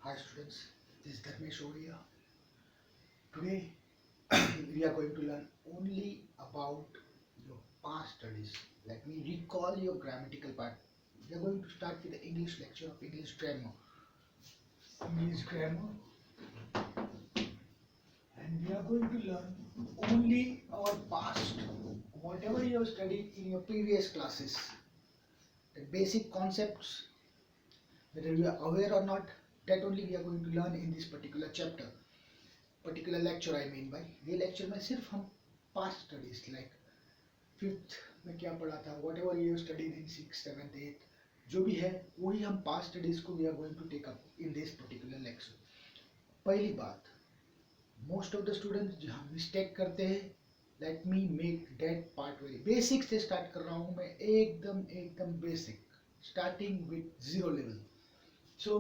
Hi students, this is Dharmesh over here. Today we are going to learn only about your past studies. Let me recall your grammatical part. We are going to start with the English lecture of English grammar. English grammar, and we are going to learn only our past. Whatever you have studied in your previous classes, the basic concepts, whether you are aware or not, that only we are going to learn in this particular chapter. Particular lecture I mean by ये lecture में सिर्फ हम past studies like fifth में क्या पढ़ा था, whatever you studied in six seventh eighth, जो भी है वही हम पास्ट स्टडीज को we are going to take up in this particular lecture. पहली बात, मोस्ट ऑफ द स्टूडेंट्स जहाँ मिस्टेक करते हैं, let me make that part very basic से स्टार्ट कर रहा हूँ मैं, एकदम basic, starting with zero level. So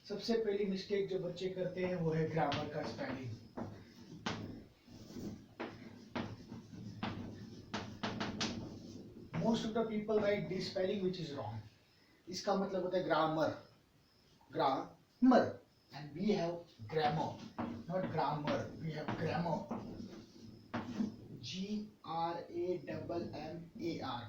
सबसे पहली मिस्टेक जो बच्चे करते हैं वो है ग्रामर का spelling. Most of the people write this spelling which is wrong. इसका मतलब होता है grammar, grammar, and we have grammar, not grammar, we have grammar. GRAMMAR,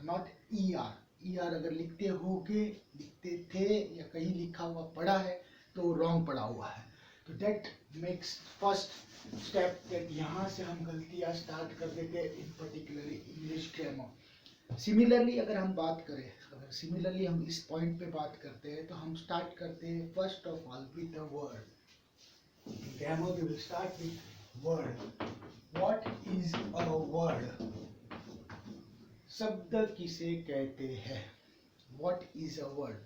not ER. ER अगर लिखते होगे, लिखते थे या कहीं लिखा हुआ पड़ा है तो रॉन्ग पड़ा हुआ है. तो that makes first step that यहाँ से हम गलतियाँ स्टार्ट कर देते हैं in particularly English grammar. Similarly अगर हम बात करें, अगर सिमिलरली हम इस पॉइंट पे बात करते हैं तो हम स्टार्ट करते हैं first of all with a word. Grammar we will start with word. What is a word? शब्द किसे कहते हैं? What is a word?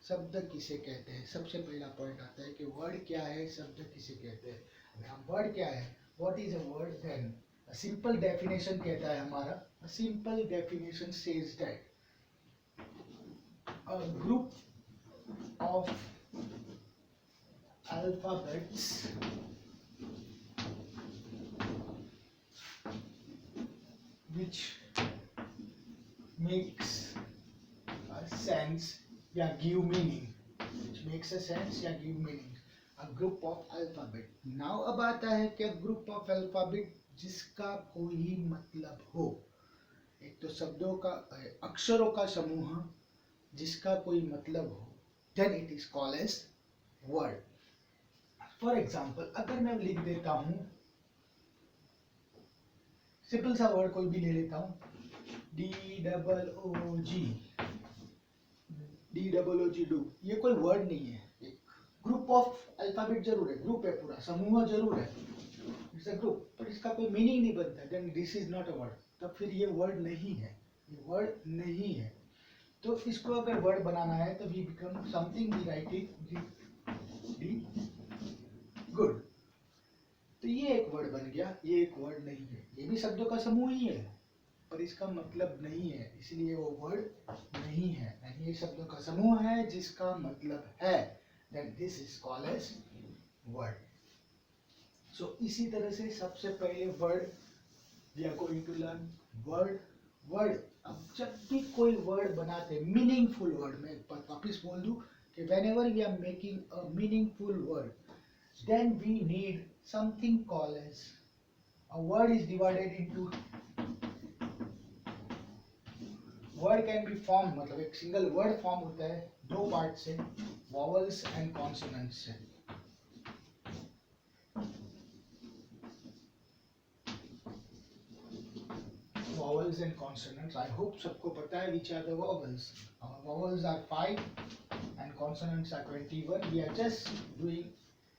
शब्द किसे कहते हैं? सबसे पहला पॉइंट आता है कि वर्ड क्या है, शब्द किसे कहते हैं. अगर हम वर्ड क्या है, what is a word, then simple definition कहता है हमारा. A simple definition says that a group of alphabets which makes a sense या give meaning, which makes a sense या give meaning, a group of alphabet. Now अब आता है कि group of alphabet जिसका कोई मतलब हो. एक तो शब्दों का, अक्षरों का समूह जिसका कोई मतलब हो, then it is called as word. For example, अगर मैं लिख देता हूँ सिंपल सा वर्ड कोई भी ले लेता हूँ, DOOG डू, ये कोई वर्ड नहीं है. एक ग्रुप ऑफ अल्फाबेट जरूर है, ग्रुप है, पूरा समूह जरूर है, इट्स अ ग्रुप, पर इसका कोई मीनिंग नहीं बनता, then this is not a word. तब फिर ये वर्ड नहीं है, ये वर्ड नहीं है. तो इसको अगर वर्ड बनाना है तो we become something, we write it the good. तो ये एक वर्ड बन गया, ये एक वर्ड नहीं है. ये भी शब्दों का समूह ही है पर इसका मतलब नहीं है, इसलिए वो वर्ड नहीं है. नहीं, ये शब्दों का समूह है जिसका मतलब है, then this is called as word. So इसी तरह से सबसे पहले word we are going to learn word. Word, अब जब भी कोई वर्ड बनाते हैं, मीनिंगफुल वर्ड, मैं वापिस बोल दूं कि whenever we are making a meaningful word, then we need something called as, a word is divided into, word can be formed, मतलब एक सिंगल वर्ड फॉर्म होता है दो पार्ट से, वॉवल्स एंड कॉन्सोनेंट्स से. Vowels and consonants. I hope सबको पता है which are the vowels. Our vowels are 5 and consonants are 21. We are just doing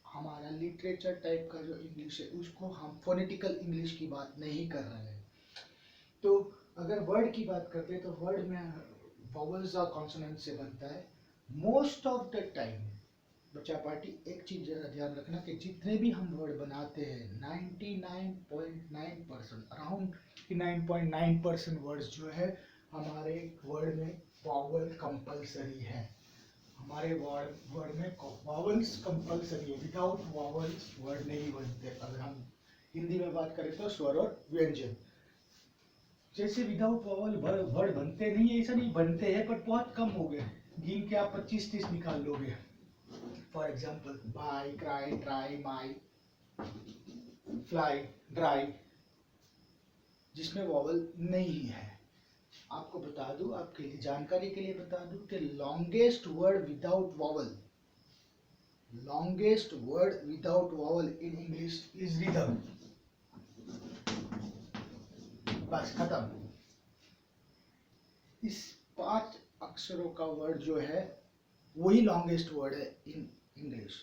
हमारा लिटरेचर टाइप का जो इंग्लिश है उसको हम फोनेटिकल इंग्लिश की बात नहीं कर रहे हैं. तो अगर वर्ड की बात करते हैं तो वर्ड में vowels और consonants से बनता है. मोस्ट ऑफ द टाइम बच्चा पार्टी एक चीज जरा ध्यान रखना कि जितने भी हम वर्ड बनाते हैं 99.9%, अराउंड 99.9% वर्ड्स जो है हमारे वर्ड में वॉवल कंपलसरी है. हमारे वर्ड में वॉवल्स कंपलसरी है. विदाउट वॉवल्स वर्ड नहीं बनते. अगर हम हिंदी में बात करें तो स्वर और व्यंजन, जैसे विदाउट वॉवल वर्ड बनते नहीं है, ऐसा नहीं बनते हैं पर बहुत कम हो गए. गिन के आप 25-30 निकाल लोगे. For example bye, cry, try, my, fly, dry, जिसमें वॉवल नहीं है। आपको बता दूं, आपके लिए जानकारी के लिए बता दूं कि longest word without vowel, longest word without vowel in English is rhythm। बस खत्म। इस 5 अक्षरों का वर्ड जो है वही लॉन्गेस्ट वर्ड है in English.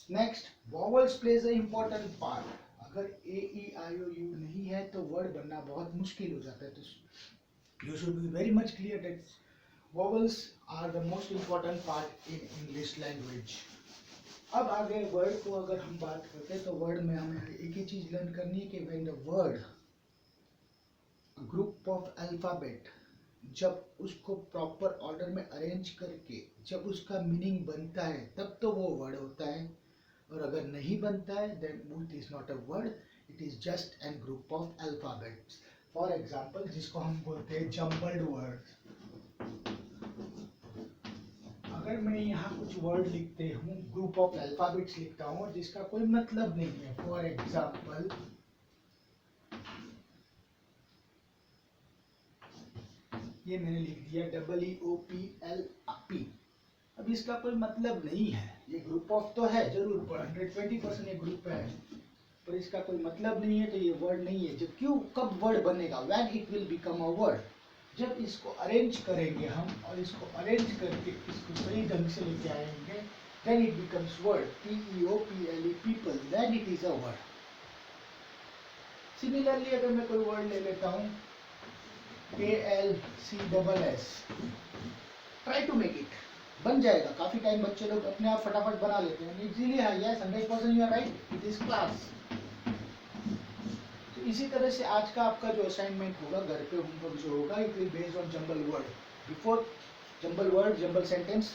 Next, vowels plays a important part. अगर ए ई आई ओ यू नहीं है तो वर्ड बनना बहुत मुश्किल हो जाता है। तो you should be very much clear that vowels are the most important part in English language. अब आगे वर्ड को अगर हम बात करते हैं तो वर्ड में हमें एक ही चीज लर्न करनी है कि when the word group of alphabet, जब उसको प्रॉपर ऑर्डर में अरेंज करके जब उसका मीनिंग बनता है तब तो वो वर्ड होता है, और अगर नहीं बनता है then it is not a word, it is just an group of alphabets. For example, जिसको हम बोलते हैं जम्बल्ड वर्ड। अगर मैं यहाँ कुछ वर्ड लिखते हूँ, ग्रुप ऑफ अल्फाबेट्स लिखता हूँ जिसका कोई मतलब नहीं है, फॉर एग्जाम्पल ये मैंने लिख दिया WEOPLP। अब इसका कोई मतलब नहीं है, ये ग्रुप ऑफ तो है जरूर, 120% ये ग्रुप है, पर इसका कोई मतलब नहीं है, तो ये वर्ड नहीं है। जब क्यों, कब वर्ड बनेगा, when it will become a word, जब इसको अरेंज करेंगे हम और इसको अरेंज करके इसको सही ढंग से लेके आएंगे, then it becomes word, PEOPLE, people, then it is a word। Similarly अगर मैं कोई वर्ड ले लेता हूँ ALCSS, try to make it, बन जाएगा। काफी टाइम बच्चे लोग अपने आप फटाफट बना लेते हैं इजीली। है yes, 100% you are right, it is class. इसी तरह से आज का आपका जो असाइनमेंट होगा घर पे, होमवर्क जो होगा, it will based on jumble word. Before jumble word, jumble sentence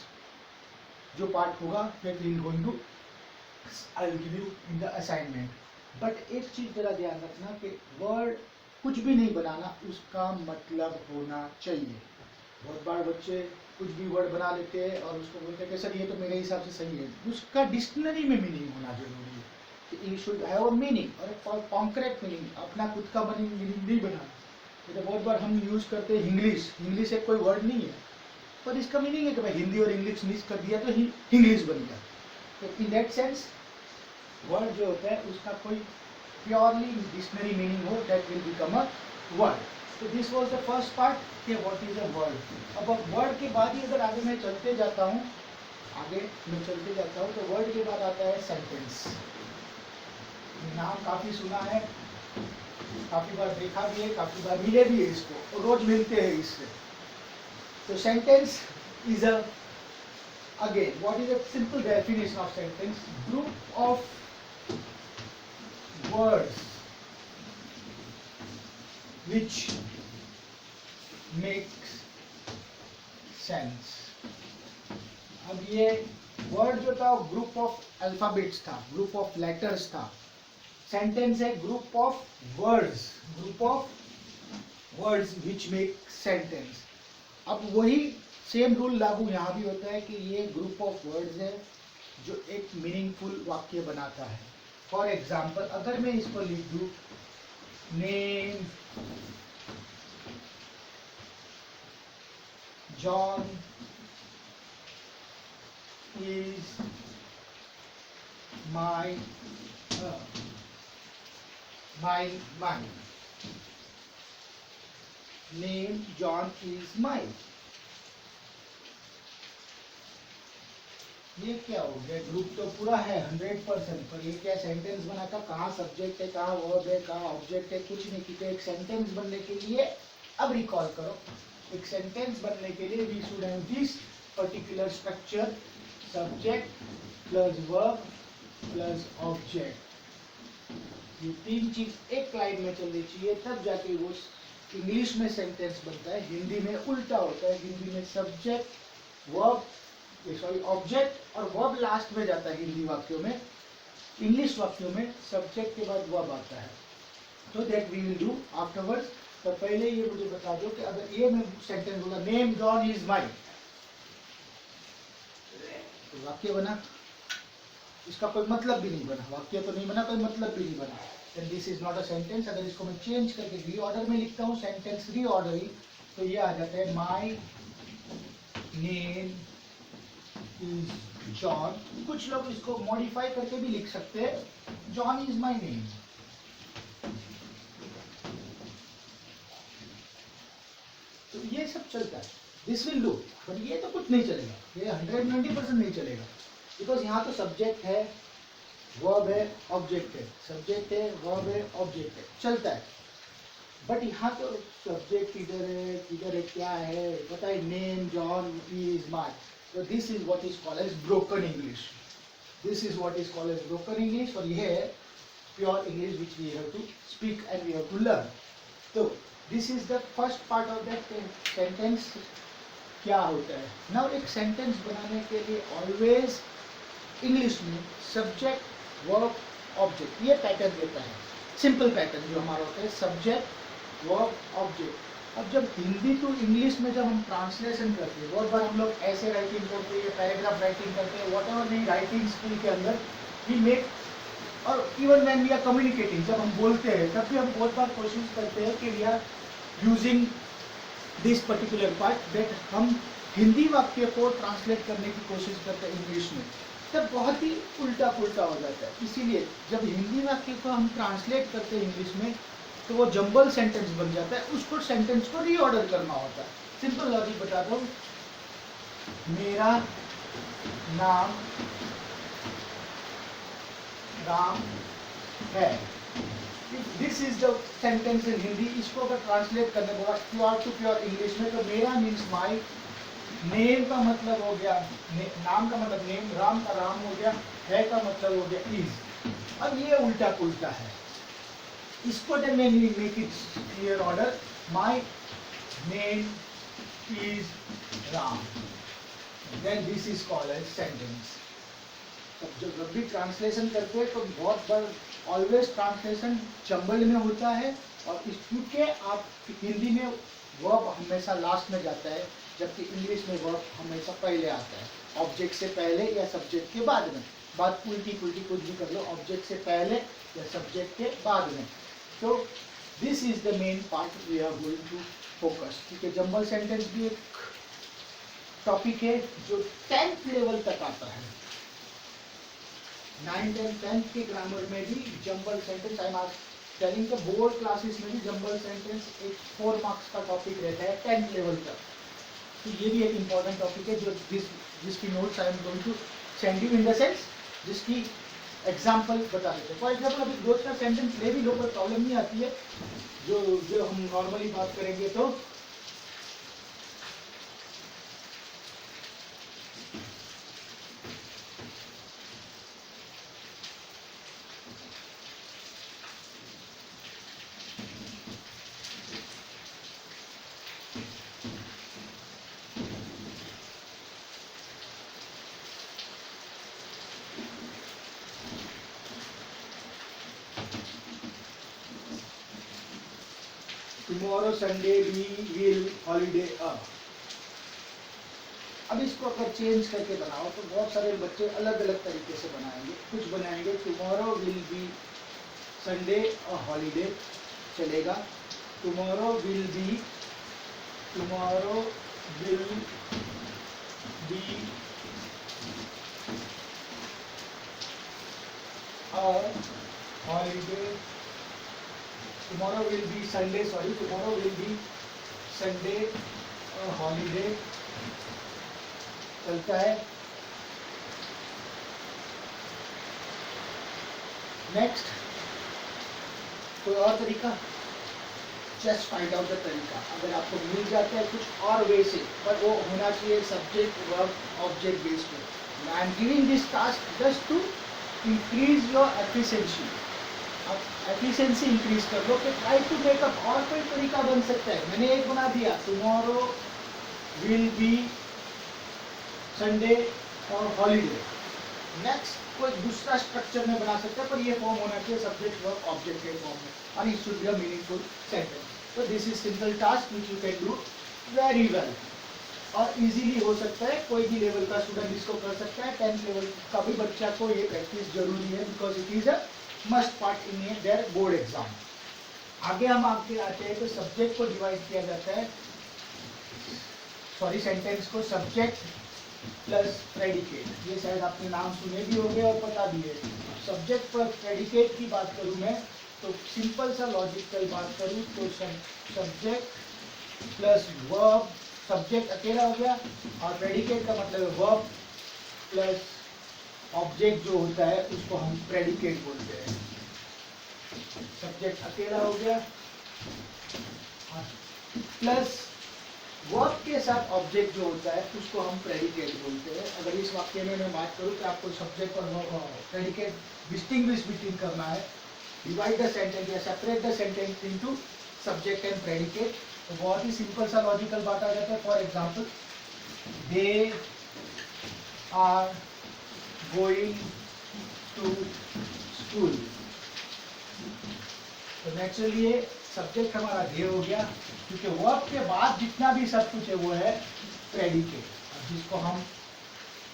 जो पार्ट होगा that we will going to I will give you in the assignment. But एक चीज जरा ध्यान रखना कि वर्ड कुछ भी नहीं बनाना, उसका मतलब होना चाहिए। बहुत बार बच्चे कुछ भी वर्ड बना लेते हैं और उसको बोलते हैं कि सर ये तो मेरे हिसाब से सही है, उसका डिक्शनरी में मीनिंग होना जरूरी है। You should have a meaning और एक कॉन्क्रीट मीनिंग, अपना खुद का मीनिंग नहीं बनाना। तो बहुत बार हम यूज करते हैं इंग्लिश, इंग्लिश एक कोई वर्ड नहीं है, पर इसका मीनिंग है कि भाई हिंदी और इंग्लिश मिक्स कर दिया तो इंग्लिश बन गया। तो इन दैट सेंस वर्ड जो होता है उसका कोई प्योरली डिक्शनरी मीनिंग हो, that will become a word. तो this was the first part कि व्हाट इज अ वर्ड। अब वर्ड के बाद ही अगर आगे मैं चलते जाता हूँ तो वर्ड के बाद आता है सेंटेंस। नाम काफी सुना है, काफी बार देखा भी है, काफी बार मिले भी है इसको, और रोज मिलते हैं इससे। तो sentence is a, again what is a simple definition of sentence, group of words which makes sense. अब ये वर्ड जो था ग्रुप ऑफ अल्फाबेट्स था, ग्रुप ऑफ लेटर्स था। सेंटेंस है group of words which make sentence. अब वही same rule लागू यहाँ भी होता है कि ये ग्रुप ऑफ वर्ड्स है जो एक मीनिंगफुल वाक्य बनाता है। फॉर एग्जाम्पल, अगर मैं इसको लिख दूं name John is my name John is my, ये क्या हो गया, ग्रुप तो पूरा है 100%, पर ये क्या सेंटेंस बना था, कहाँ सब्जेक्ट है, कहाँ वर्ब है, कहाँ ऑब्जेक्ट है, कुछ नहीं। क्योंकि एक सेंटेंस बनने के लिए, अब रिकॉल करो, एक सेंटेंस बनने के लिए we should have this particular structure, subject plus verb plus object. ये तीन चीज एक लाइन में चलनी चाहिए, तब जाके वो इंग्लिश में सेंटेंस बनता है। हिंदी में उल्टा होता है, हिंदी में सब्जेक्ट वर्ब ऑब्जेक्ट और वर्ब लास्ट में जाता है हिंदी वाक्यों में। इंग्लिश वाक्यों में सब्जेक्ट के बाद वर्ब आता है। तो that we will do afterwards. तो पहले ये मुझे बता दो कि अगर ये मैं सेंटेंस बोला नेम जॉन इज माई, तो वाक्य बना इसका कोई मतलब भी नहीं बना, वाक्य तो नहीं बना, कोई मतलब भी नहीं बना, then this is not a sentence. अगर इसको मैं चेंज करके रीऑर्डर में लिखता हूँ, सेंटेंस रीऑर्डरिंग, तो ये आ जाता है माय नेम इज जॉन। कुछ लोग इसको मॉडिफाई करके भी लिख सकते हैं, जॉन इज माय नेम। तो ये सब चलता है, दिस विल डू, बट ये तो कुछ नहीं चलेगा, ये 190% नहीं चलेगा, बिकॉज यहाँ तो सब्जेक्ट है, वर्ब है, ऑब्जेक्ट है, सब्जेक्ट है, वर्ब है, ऑब्जेक्ट है, चलता है। बट यहाँ तो सब्जेक्ट किधर है, क्या है पता है, name John is my, so this is what is called as broken English. This is what is called as broken English, और ये है pure English which we have to speak and we have to learn. So this is the first part of that sentence. क्या होता है now, एक sentence बनाने के लिए always English में subject, verb, object, ये pattern देता है, simple pattern जो हमारा होता है, subject, verb, object. अब जब हिंदी टू इंग्लिश में जब हम ट्रांसलेशन करते हैं, बहुत बार हम लोग ऐसे राइटिंग करते हैं, पैराग्राफ राइटिंग करते हैं, वॉट एवर नहीं राइटिंग स्किल के अंदर वी मेक, और even when we are communicating, जब हम बोलते हैं तब भी हम बहुत बार कोशिश करते हैं कि we are using this particular part, that हम हिंदी वाक्य को ट्रांसलेट करने की कोशिश करते हैं इंग्लिश में, तब बहुत ही उल्टा पुल्टा हो जाता है। इसीलिए जब हिंदी वाक्य को हम ट्रांसलेट करते हैं इंग्लिश में, तो वो जंबल सेंटेंस बन जाता है, उसको सेंटेंस को रीऑर्डर करना होता है। सिंपल लॉजिक बताता हूँ, मेरा नाम राम है, this is the sentence in Hindi. इसको अगर ट्रांसलेट करने बोला प्योर टू प्योर इंग्लिश में, तो मेरा मीन्स माई, नेम का मतलब हो गया नाम का मतलब नेम, राम का राम हो गया, है का मतलब हो गया इज। अब ये उल्टा पुल्टा है, इसको then when we make it clear order, my name is Ram, then this is called as sentence. जब भी ट्रांसलेशन करते हैं तो बहुत बार ऑलवेज ट्रांसलेशन जंबल में होता है, और क्योंकि आप हिंदी में वर्ब हमेशा लास्ट में जाता है, जबकि इंग्लिश में वर्ब हमेशा पहले आता है, ऑब्जेक्ट से पहले या सब्जेक्ट के बाद में। बात उल्टी पुल्टी कुछ भी कर लो, ऑब्जेक्ट से पहले या सब्जेक्ट के बाद में। तो this is the main part we are going to focus, क्योंकि जंबल सेंटेंस भी एक टॉपिक है जो 10th लेवल तक आता है। 9th and 10th के ग्रामर में भी jumble sentence, I am telling the board classes में भी जंबल सेंटेंस एक 4 मार्क्स का टॉपिक रहता है 10th लेवल तक। तो ये भी एक इम्पॉर्टेंट टॉपिक है जो जिसकी notes I am going to send you, in the sense जिसकी एग्जाम्पल बता देते हैं। फॉर एग्जाम्पल अभी रोज का सेंटेंस ले भी लो, कोई प्रॉब्लम नहीं आती है, जो हम नॉर्मली बात करेंगे। तो tomorrow Sunday we will holiday अब इसको अगर चेंज करके बनाओ तो बहुत सारे बच्चे अलग अलग तरीके से बनाएंगे। कुछ बनाएंगे टुमारो विल बी संडे और हॉलीडे चलेगा, tomorrow will be holiday, tomorrow will be Sunday, sorry, tomorrow will be Sunday और holiday चलता है। नेक्स्ट कोई और तरीका, जस्ट फाइंड आउट द तरीका। अगर आपको मिल जाता है कुछ और वे से, पर वो होना चाहिए सब्जेक्ट वर्ब ऑब्जेक्ट बेस्ड में। I am giving this task just to increase your efficiency. अब एफिशिएंसी इंक्रीज कर लो कि ट्राई टू मेकअप, और कोई तरीका बन सकता है। मैंने एक बना दिया, टुमारो विल बी संडे और हॉलीडे। नेक्स्ट कोई दूसरा स्ट्रक्चर में बना सकता है, पर ये फॉर्म होना चाहिए सब्जेक्ट वर्ब ऑब्जेक्ट के फॉर्म में, और it should be a meaningful sentence. So this is simple task which you can do very well. और इजीली हो सकता है, कोई भी लेवल का स्टूडेंट इसको कर सकता है, 10th लेवल का भी बच्चा को ये प्रैक्टिस जरूरी है, because it is a must part in their board exam. आगे हम आगे आते हैं तो सब्जेक्ट को डिवाइड किया जाता है, सॉरी सेंटेंस को सब्जेक्ट प्लस प्रेडिकेट। ये शायद आपने नाम सुने भी होंगे और पता भी है। सब्जेक्ट प्लस प्रेडिकेट की बात करूं मैं तो सिंपल सा लॉजिकल बात करूं तो सब्जेक्ट प्लस वर्ब, सब्जेक्ट अकेला हो गया और प्रेडिकेट का मतलब है वर्ब प्लस ऑब्जेक्ट जो होता है उसको हम प्रेडिकेट बोलते हैं। सब्जेक्ट अकेला हो गया प्लस वर्ब के साथ ऑब्जेक्ट जो होता है उसको हम प्रेडिकेट बोलते हैं। अगर इस वाक्य में मैं बात करूं कि आपको सब्जेक्ट और प्रेडिकेट डिस्टिंग्विश बिटवीन करना है, डिवाइड द सेंटेंस या separate the sentence into subject and predicate, तो बहुत ही सिंपल सा लॉजिकल बात आ जाता है। For example, they are going to school, तो नेचुरली ये सब्जेक्ट हमारा दे हो गया, क्योंकि वर्ब के बाद जितना भी सब कुछ है वो है प्रेडिकेट, जिसको हम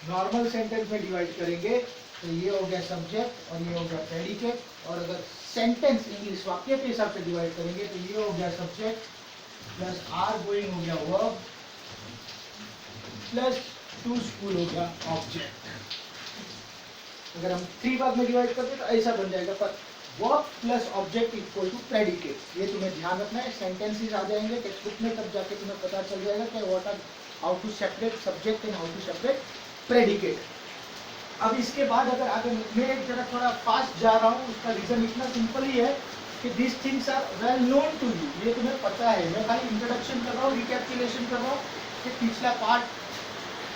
नॉर्मल सेंटेंस में डिवाइड करेंगे तो ये हो गया सब्जेक्ट और ये हो गया प्रेडिकेट, और अगर सेंटेंस इंग्लिश वाक्य के हिसाब से डिवाइड करेंगे तो ये हो गया सब्जेक्ट प्लस आर गोइंग हो गया वर्ब प्लस टू स्कूल हो गया ऑब्जेक्ट। अगर हम 3 भाग में डिवाइड करते तो ऐसा बन जाएगा, पर verb plus object equal to predicate, ये तुम्हें ध्यान रखना है। सेंटेंसेस आ जाएंगे टेक्स्ट बुक में, तब जाके तुम्हें पता चल जाएगा कि what are how to separate subject and how to separate predicate. अब इसके बाद अगर आगे मैं जरा थोड़ा फास्ट जा रहा हूँ, उसका रीजन इतना सिंपल ही है कि this things are well known to you, ये तुम्हें पता है। मैं खाली इंट्रोडक्शन कर रहा हूँ, रिकैपिचुलेशन कर रहा हूँ कि पिछला पार्ट